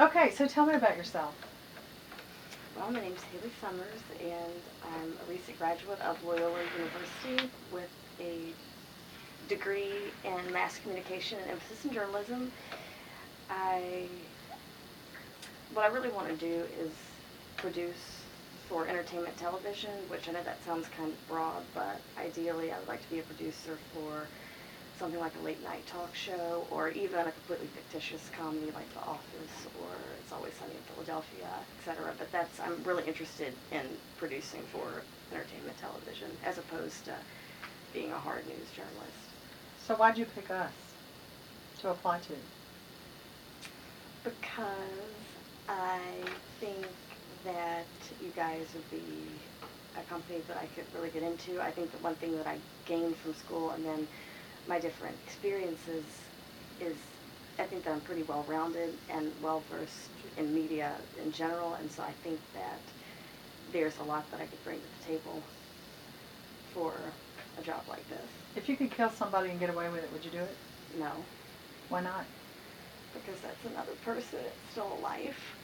Okay, so tell me about yourself. Well, my name is Haley Summers, and I'm a recent graduate of Loyola University with a degree in mass communication and emphasis in journalism. I, what I really want to do is produce for entertainment television, which I know that sounds kind of broad, but ideally I would like to be a producer for something like a late night talk show, or even a completely fictitious comedy like The Office or It's Always Sunny in Philadelphia, etc. But I'm really interested in producing for entertainment television as opposed to being a hard news journalist. So why'd you pick us to apply to? Because I think that you guys would be a company that I could really get into. I think that one thing that I gained from school and then my different experiences is I think that I'm pretty well rounded and well versed in media in general, and so I think that there's a lot that I could bring to the table for a job like this. If you could kill somebody and get away with it, would you do it? No, Why not? because that's another person. It's still a life,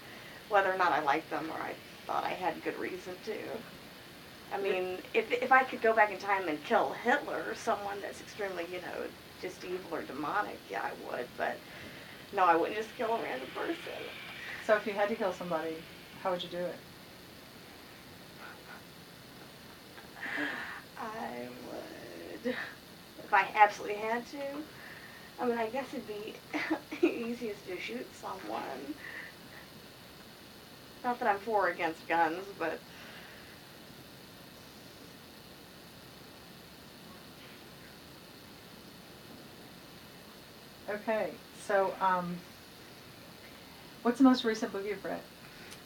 whether or not I like them or I thought I had good reason to. I mean, if I could go back in time and kill Hitler or someone that's extremely, just evil or demonic, yeah, I would. But no, I wouldn't just kill a random person. So if you had to kill somebody, how would you do it? I would, if I absolutely had to. I mean, I guess it'd be easiest to shoot someone. Not that I'm for or against guns, but Okay, so what's the most recent book you've read?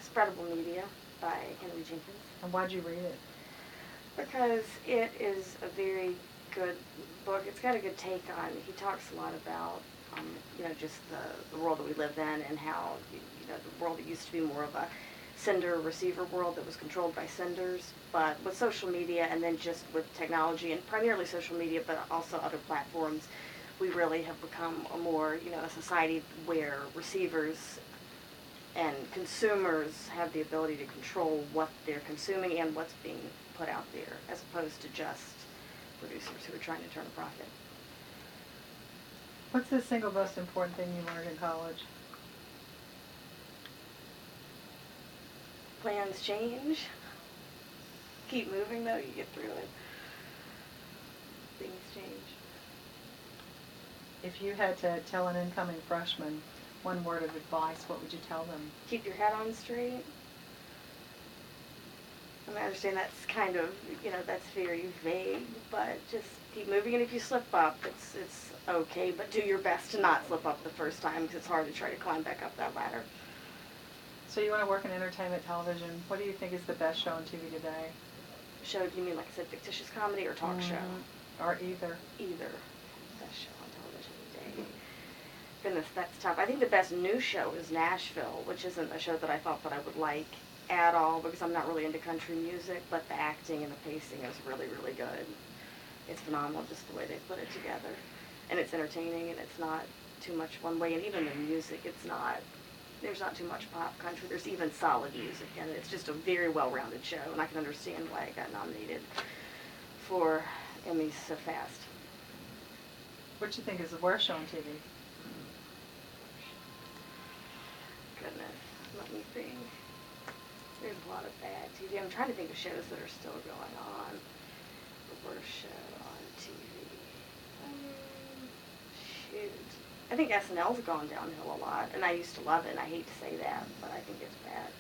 Spreadable Media by Henry Jenkins. And why'd you read it? Because it is a very good book. It's got a good take on, he talks a lot about, just the world that we live in and how, the world that used to be more of a sender-receiver world that was controlled by senders. But with social media and then just with technology and primarily social media, but also other platforms, we really have become a more, a society where receivers and consumers have the ability to control what they're consuming and what's being put out there, as opposed to just producers who are trying to turn a profit. What's the single most important thing you learned in college? Plans change. Keep moving though, you get through it. Things change. If you had to tell an incoming freshman one word of advice, what would you tell them? Keep your head on straight. I mean, I understand that's kind of, that's very vague, but just keep moving. And if you slip up, it's okay, but do your best to not slip up the first time because it's hard to try to climb back up that ladder. So you want to work in entertainment television. What do you think is the best show on TV today? Show, do you mean, like I said, fictitious comedy or talk show? Or either. Either. Best show on television today. Goodness, that's tough. I think the best new show is Nashville, which isn't a show that I thought that I would like at all because I'm not really into country music, but the acting and the pacing is really, really good. It's phenomenal just the way they put it together. And it's entertaining and it's not too much one way. And even the music, there's not too much pop country. There's even solid music and it's just a very well-rounded show. And I can understand why it got nominated for Emmys so fast. What do you think is the worst show on TV? Goodness, let me think. There's a lot of bad TV. I'm trying to think of shows that are still going on. The worst show on TV. Shoot. I think SNL's gone downhill a lot, and I used to love it, and I hate to say that, but I think it's bad.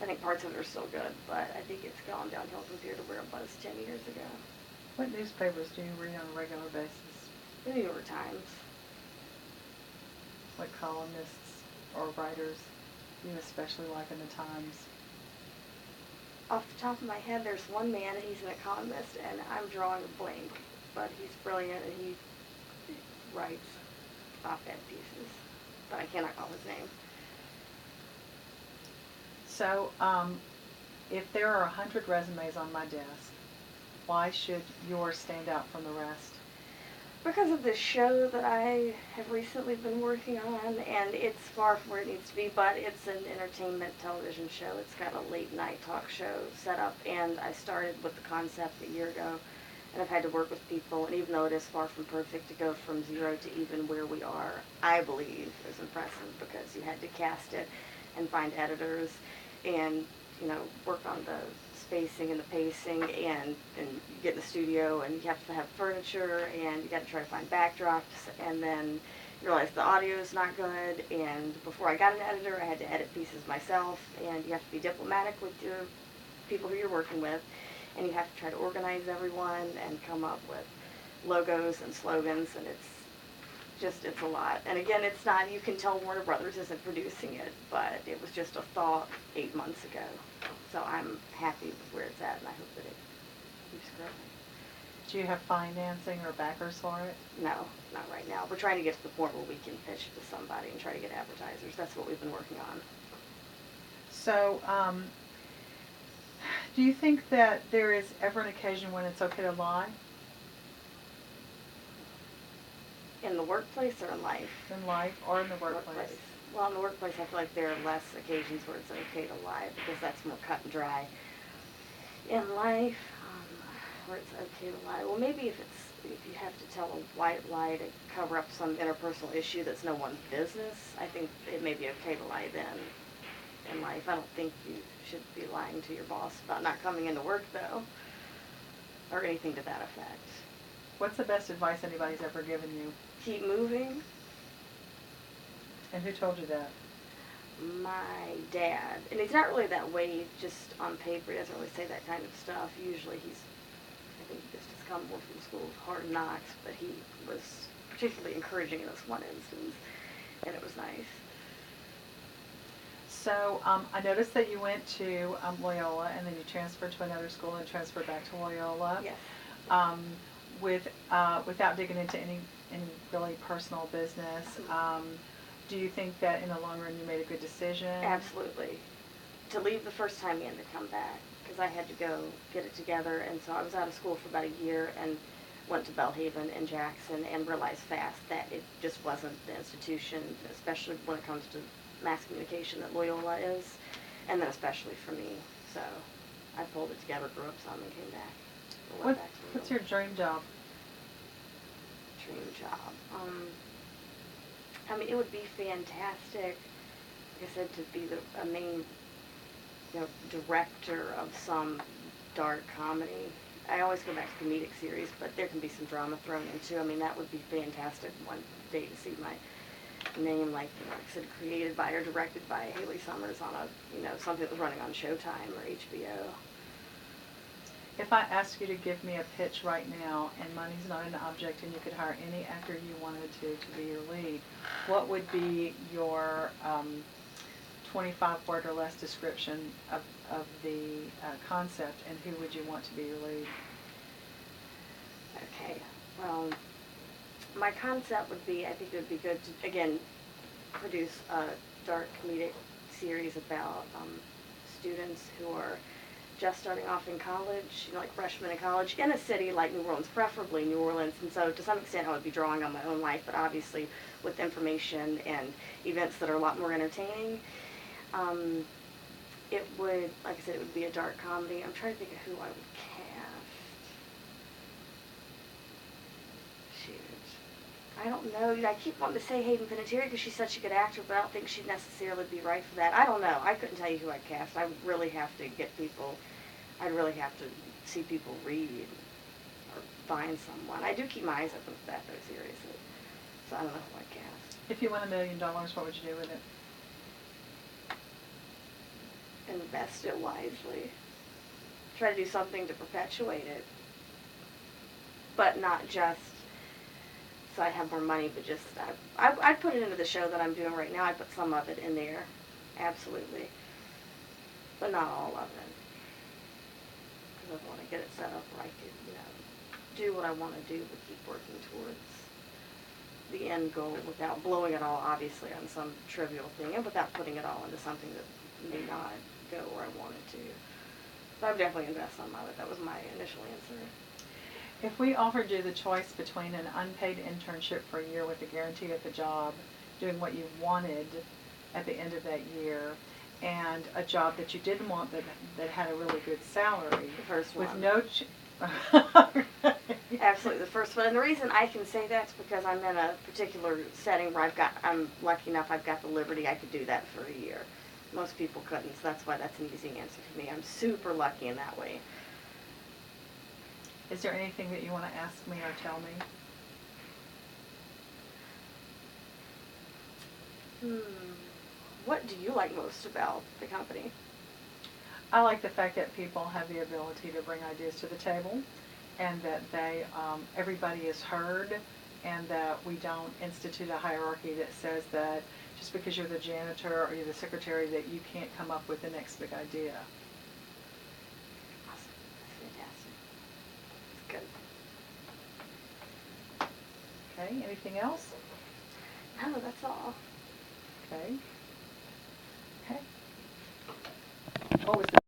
I think parts of it are still good, but I think it's gone downhill compared to where it was 10 years ago. What newspapers do you read on a regular basis? The New York Times. What columnists or writers you especially like in the Times? Off the top of my head, there's one man, and he's an economist, and I'm drawing a blank, but he's brilliant, and he writes op-ed pieces, but I cannot call his name. So, if there are 100 resumes on my desk, why should yours stand out from the rest? Because of this show that I have recently been working on, and it's far from where it needs to be, but it's an entertainment television show. It's got a late night talk show set up, and I started with the concept a year ago, and I've had to work with people, and even though it is far from perfect, to go from 0 to even where we are, I believe, is impressive, because you had to cast it and find editors and, you know, work on the spacing and the pacing, and you get in the studio and you have to have furniture, and you got to try to find backdrops, and then you realize the audio is not good, and before I got an editor I had to edit pieces myself, and you have to be diplomatic with your people who you're working with, and you have to try to organize everyone and come up with logos and slogans, and it's a lot. And again, it's not, you can tell Warner Brothers isn't producing it, but it was just a thought 8 months ago. So I'm happy with where it's at, and I hope that it keeps growing. Do you have financing or backers for it? No, not right now. We're trying to get to the point where we can pitch to somebody and try to get advertisers. That's what we've been working on. So, do you think that there is ever an occasion when it's okay to lie? In the workplace or in life? In life or in the workplace? Well, in the workplace, I feel like there are less occasions where it's okay to lie, because that's more cut and dry. In life, where it's okay to lie, well, maybe if you have to tell a white lie to cover up some interpersonal issue that's no one's business, I think it may be okay to lie then. In life, I don't think you should be lying to your boss about not coming into work, though, or anything to that effect. What's the best advice anybody's ever given you? Keep moving. And who told you that? My dad. And he's not really that way just on paper. He doesn't really say that kind of stuff. Usually I think he just has come more from school of hard knocks, but he was particularly encouraging in this one instance, and it was nice. So, I noticed that you went to Loyola, and then you transferred to another school and transferred back to Loyola. Yes. Without digging into any really personal business, do you think that in the long run you made a good decision? Absolutely. To leave the first time and to come back, because I had to go get it together, and so I was out of school for about a year and went to Belhaven and Jackson, and realized fast that it just wasn't the institution, especially when it comes to mass communication, that Loyola is, and then especially for me. So I pulled it together, grew up some, and came back. What's your dream job? Dream job? I mean, it would be fantastic, like I said, to be a main, director of some dark comedy. I always go back to comedic series, but there can be some drama thrown in too. I mean, that would be fantastic one day to see my name, like I said, created by or directed by Haley Summers on something that was running on Showtime or HBO. If I asked you to give me a pitch right now, and money's not an object, and you could hire any actor you wanted to be your lead, what would be your 25-word or less description of the concept, and who would you want to be your lead? Okay, well, my concept would be, I think it would be good to, again, produce a dark comedic series about students who are just starting off in college, like freshmen in college, in a city like New Orleans, preferably New Orleans. And so to some extent I would be drawing on my own life, but obviously with information and events that are a lot more entertaining. It would, like I said, it would be a dark comedy. I'm trying to think of who I would cast. Shoot. I don't know. I keep wanting to say Hayden Panettiere because she's such a good actor, but I don't think she'd necessarily be right for that. I don't know. I couldn't tell you who I'd cast. I would really have to get people, I'd really have to see people read or find someone. I do keep my eyes open for that, though, seriously. So I don't know who I'd cast. If you won $1 million, what would you do with it? Invest it wisely. Try to do something to perpetuate it. But not just so I have more money, but just, I'd put it into the show that I'm doing right now. I put some of it in there, absolutely. But not all of it. Because I want to get it set up where I could, do what I want to do, but keep working towards the end goal without blowing it all, obviously, on some trivial thing, and without putting it all into something that may not go where I want it to. So I would definitely invest some of it. That was my initial answer. If we offered you the choice between an unpaid internship for a year with a guarantee of the job, doing what you wanted at the end of that year, and a job that you didn't want that had a really good salary, The first with one. no Absolutely, the first one. And the reason I can say that is because I'm in a particular setting where I'm lucky enough I've got the liberty I could do that for a year. Most people couldn't, so that's why that's an easy answer for me. I'm super lucky in that way. Is there anything that you want to ask me or tell me? What do you like most about the company? I like the fact that people have the ability to bring ideas to the table, and that everybody is heard, and that we don't institute a hierarchy that says that just because you're the janitor or you're the secretary that you can't come up with the next big idea. Awesome. That's fantastic. That's good. Okay, anything else? No, that's all. Okay. Okay. What was the